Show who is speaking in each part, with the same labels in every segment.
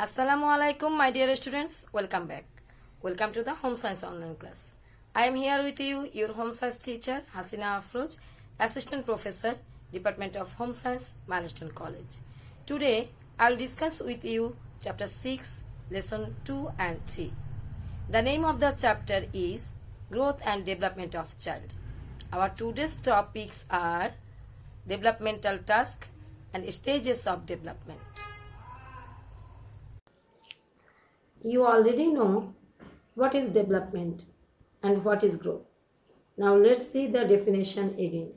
Speaker 1: Assalamu alaikum, my dear students. Welcome back. Welcome to the Home Science online class. I am here with you, your Home Science teacher, Hasina Afroz, Assistant Professor, Department of Home Science, Milestone College. Today, I will discuss with you Chapter 6, Lesson 2 and 3. The name of the chapter is Growth and Development of Child. Our today's topics are developmental tasks and stages of development. You already know what is development and what is growth. Now let's see the definition again.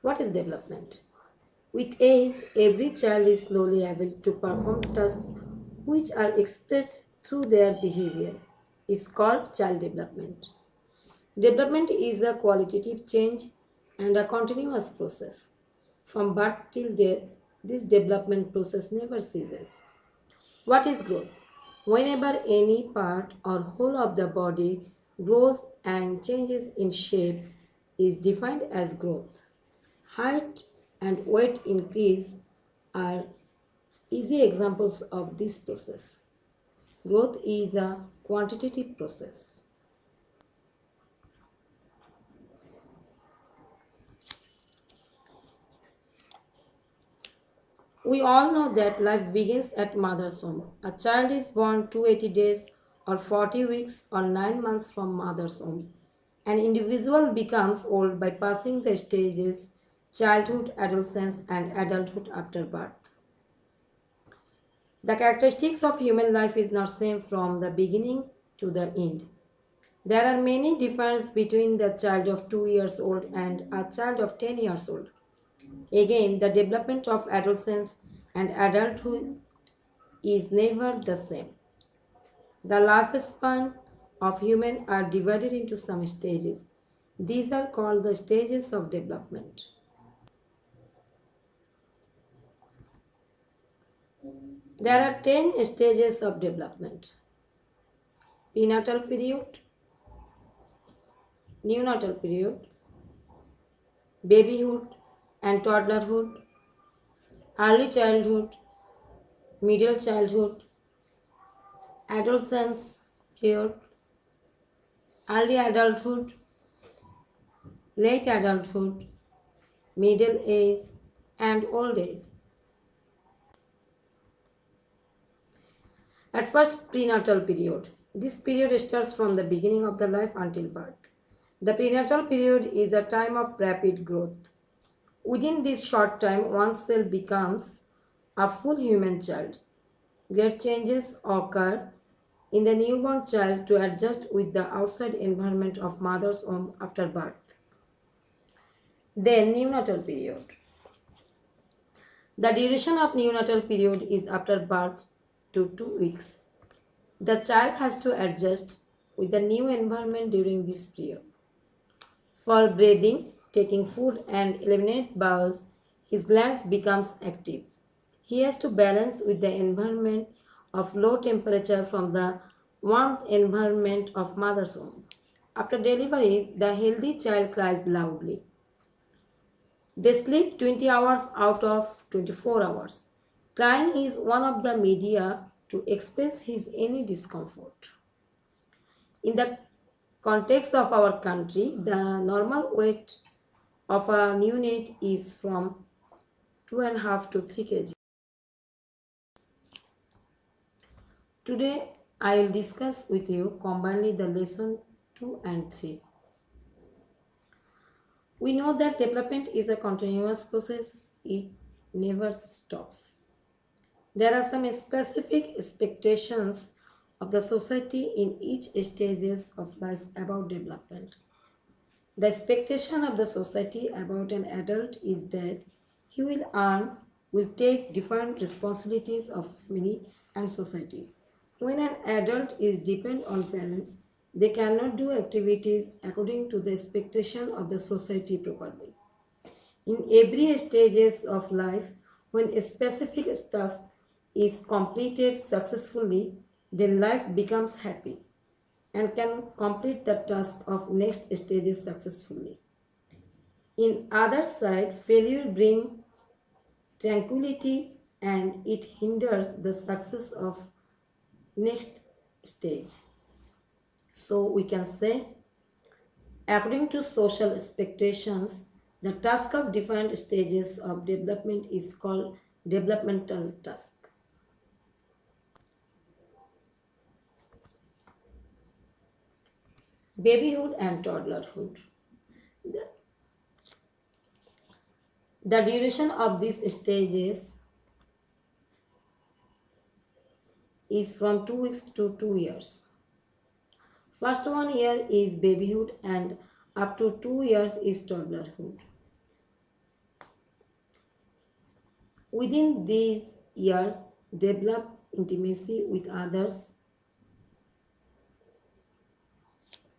Speaker 1: What is development? With age, every child is slowly able to perform tasks which are expressed through their behavior. It's called child development. Development is a qualitative change and a continuous process. From birth till death, this development process never ceases. What is growth? Whenever any part or whole of the body grows and changes in shape is defined as growth. Height and weight increase are easy examples of this process. Growth is a quantitative process. We all know that life begins at mother's womb. A child is born 280 days or 40 weeks or 9 months from mother's womb. An individual becomes old by passing the stages childhood, adolescence, and adulthood after birth. The characteristics of human life is not same from the beginning to the end. There are many differences between the child of 2 years old and a child of 10 years old. Again, the development of adolescence and adulthood is never the same. The lifespan of humans are divided into some stages. These are called the stages of development. There are 10 stages of development. Prenatal period, neonatal period, babyhood and toddlerhood, early childhood, middle childhood, adolescence period, early adulthood, late adulthood, middle age, and old age. At first, prenatal period. This period starts from the beginning of the life until birth. The prenatal period is a time of rapid growth. Within this short time, one cell becomes a full human child. Great changes occur in the newborn child to adjust with the outside environment of mother's womb after birth. Then neonatal period. The duration of neonatal period is after birth to 2 weeks. The child has to adjust with the new environment during this period. For breathing, taking food and eliminate bowels, his glands becomes active. He has to balance with the environment of low temperature from the warm environment of mother's womb. After delivery, the healthy child cries loudly. They sleep 20 hours out of 24 hours. Crying is one of the media to express his any discomfort. In the context of our country, the normal weight of a neonate is from 2.5 to 3 kg. Today, I will discuss with you combinedly the lesson 2 and 3. We know that development is a continuous process, it never stops. There are some specific expectations of the society in each stages of life about development. The expectation of the society about an adult is that he will take different responsibilities of family and society. When an adult is dependent on parents, they cannot do activities according to the expectation of the society properly. In every stages of life, when a specific task is completed successfully, then life becomes happy and can complete the task of next stages successfully. In other side, failure brings tranquility and it hinders the success of next stage. So we can say, according to social expectations, the task of different stages of development is called developmental task. Babyhood and toddlerhood. The, the duration of these stages is from 2 weeks to 2 years. First 1 year is babyhood and up to 2 years is toddlerhood. Within these years, develop intimacy with others.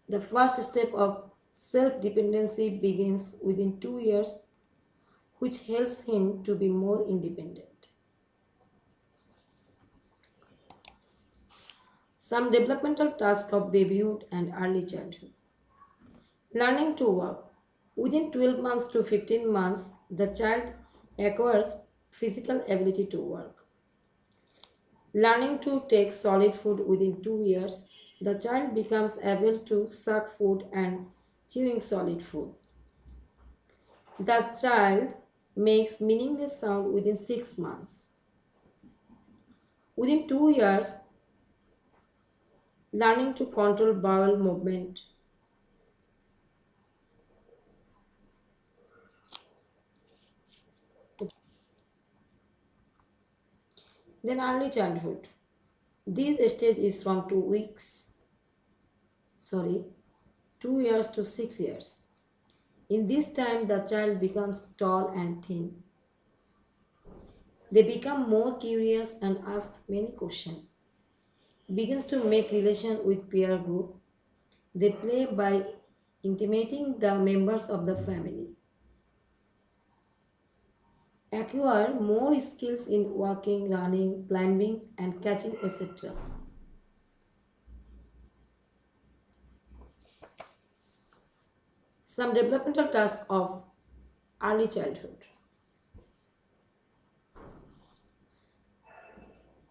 Speaker 1: The first step of self-dependency begins within 2 years, which helps him to be more independent. Some developmental tasks of babyhood and early childhood. Learning to walk. Within 12 months to 15 months, the child acquires physical ability to walk. Learning to take solid food within 2 years, the child becomes able to suck food and chewing solid food. The child makes meaningless sound within 6 months. Within 2 years, learning to control bowel movement. Then early childhood. This stage is from 2 years to 6 years. In this time, the child becomes tall and thin. They become more curious and ask many questions. Begins to make relation with peer group. They play by intimating the members of the family. Acquire more skills in walking, running, climbing, and catching, etc. Some developmental tasks of early childhood.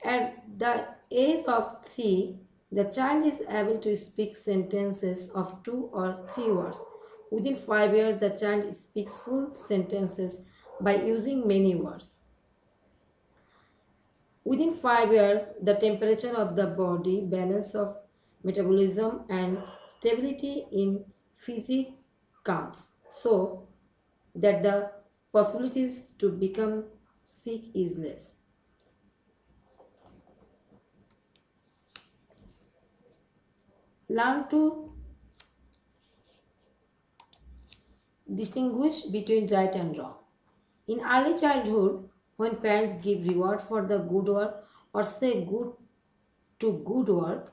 Speaker 1: At the age of 3, the child is able to speak sentences of 2 or 3 words. Within 5 years, the child speaks full sentences by using many words. Within 5 years, the temperature of the body, balance of metabolism, and stability in physique comes, so that the possibilities to become sick is less. Learn to distinguish between right and wrong. In early childhood, when parents give reward for the good work or say good to good work,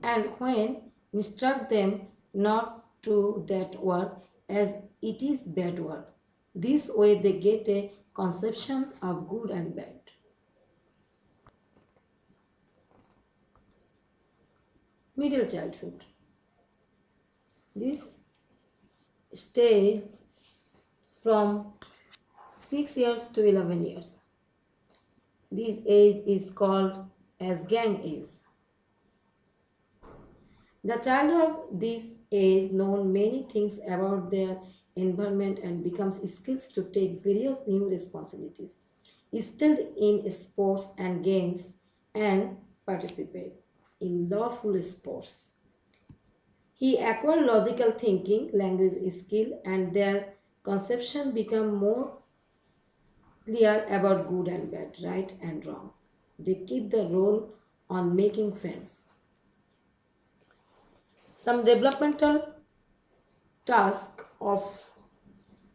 Speaker 1: and when instruct them not to that work as it is bad work, this way they get a conception of good and bad. Middle childhood. This stage from 6 years to 11 years. This age is called as gang age. The child of this age knows many things about their environment and becomes skilled to take various new responsibilities, skilled in sports and games, and participate in lawful sports. He acquired logical thinking, language skill, and their conception become more clear about good and bad, right and wrong. They keep the role on making friends. Some developmental task of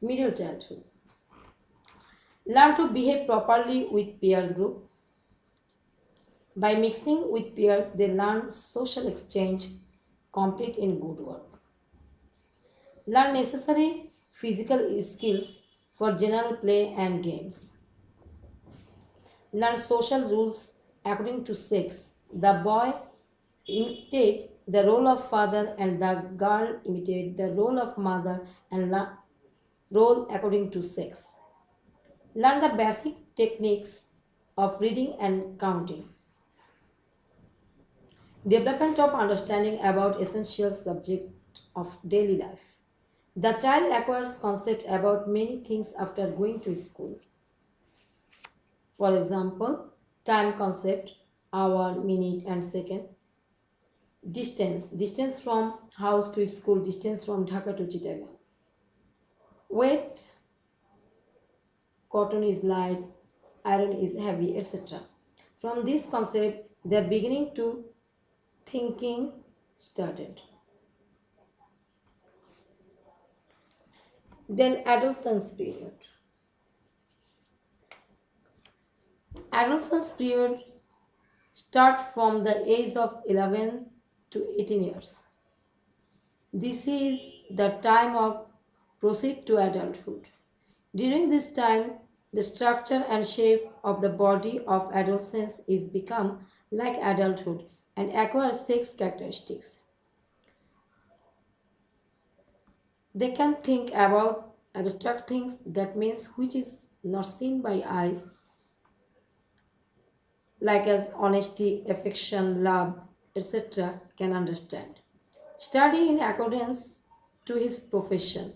Speaker 1: middle childhood. Learn to behave properly with peers group. By mixing with peers, they learn social exchange, compete in good work. Learn necessary physical skills for general play and games. Learn social rules according to sex. The boy imitate the role of father and the girl imitate the role of mother and role according to sex. Learn the basic techniques of reading and counting, development of understanding about essential subject of daily life. The child acquires concept about many things after going to school. For example, time concept, hour, minute, and second. Distance from house to school, distance from Dhaka to Chittagong. Weight, cotton is light, iron is heavy, etc. From this concept, they are beginning to thinking started. Then adolescence period. Adolescence period start from the age of 11 to 18 years. This is the time of proceed to adulthood. During this time, the structure and shape of the body of adolescents is become like adulthood and acquires six characteristics. They can think about abstract things, that means which is not seen by eyes, like as honesty, affection, love, etc., can understand. Study in accordance to his profession.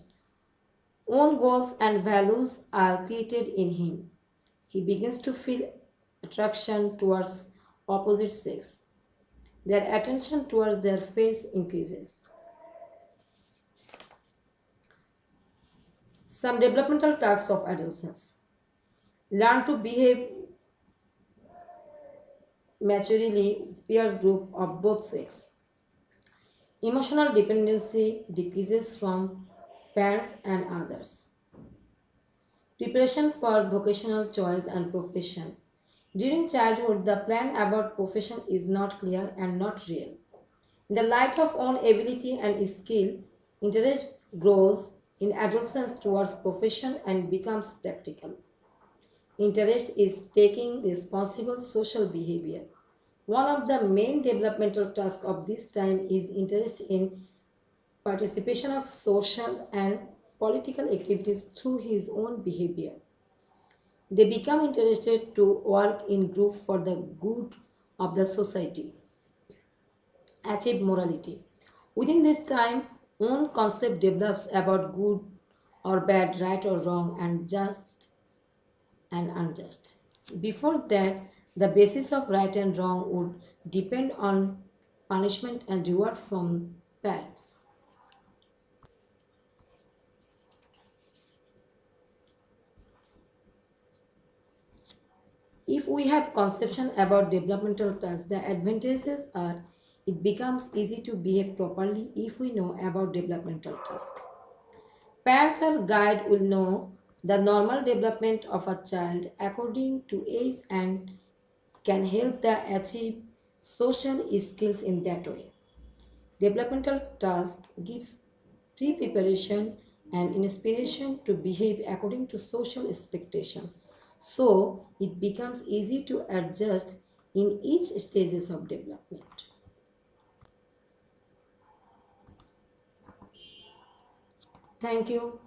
Speaker 1: Own goals and values are created in him. He begins to feel attraction towards opposite sex. Their attention towards their face increases. Some developmental tasks of adolescence. Learn to behave maturely with peer group of both sex. Emotional dependency decreases from parents and others. Preparation for vocational choice and profession. During childhood, the plan about profession is not clear and not real. In the light of own ability and skill, interest grows in adolescence towards profession and becomes practical. Interest is taking responsible social behavior. One of the main developmental tasks of this time is interest in participation of social and political activities through his own behavior. They become interested to work in group for the good of the society, achieve morality. Within this time, own concept develops about good or bad, right or wrong, and just and unjust. Before that, the basis of right and wrong would depend on punishment and reward from parents. If we have conception about developmental tasks, the advantages are it becomes easy to behave properly if we know about developmental tasks. Parents or guide will know the normal development of a child according to age and can help them achieve social skills in that way. Developmental task gives pre-preparation and inspiration to behave according to social expectations. So it becomes easy to adjust in each stages of development. Thank you.